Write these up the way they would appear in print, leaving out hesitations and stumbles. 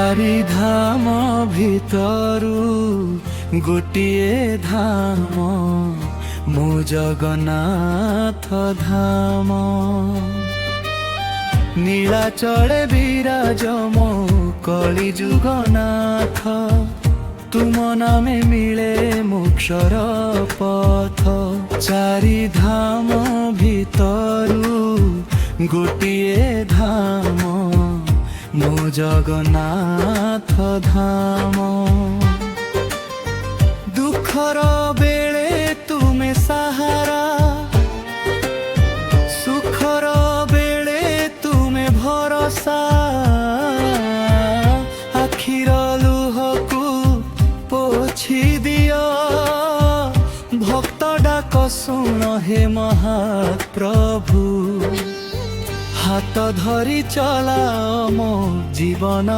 चारि धाम भितरु गोटिए धाम मो जगन्नाथ धाम। नीलाचले विराज मो कलि जुगनाथ तुम नामे मिले मोक्षर पथ। चारि धाम भितरु गोटिए धाम मो जगन्नाथ धाम। दुखर बेले तुमे सहारा सुखर बेले तुमे भरोसा। आखिर लुहकु पोछि दियो भक्त डाक सुन हे महाप्रभु। हाथ धरी चलाओ मो जीवन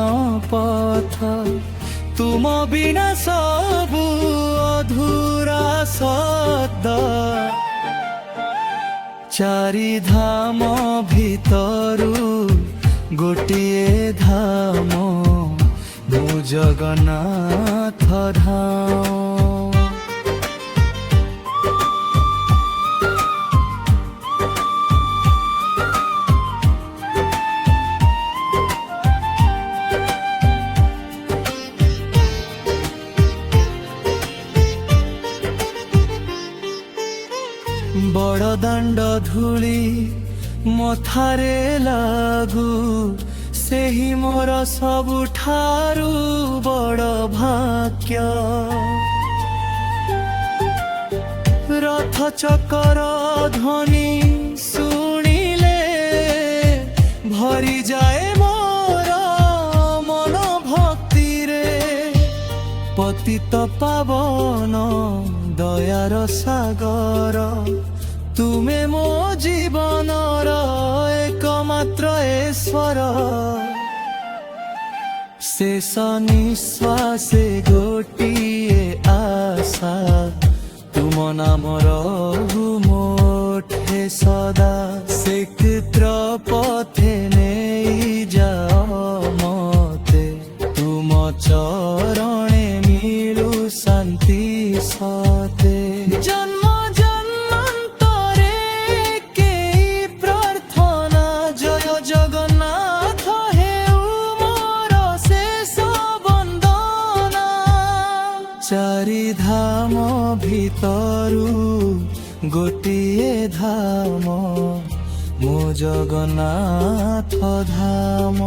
पथ तुम बिना सबु अधूरा सद। चारि धाम भितरु गोटिए धाम मो जगन्नाथ धाम। बड़ दाण्ड धूली मथारे लागू सेही मोर सबुठारु बड़ भाग्य। रथ चकर ध्वनि शुणिले भरी जाए मोर मन भक्ति रे। पतित पावन दयार सागर तुमे मो जीवनर एकमात्र ईश्वर। शेष निश्वासे गोटिए आशा तुम नाम रहु मोठे सदा। श्रीक्षेत्र पथे नहीं जाओ मते तुम चरणे मिलु शांति सते। जन्म जगन्नाथ हेउ मोर शेष वंदना। चारि धाम भितरु गोटिए धाम मो जगन्नाथ धाम।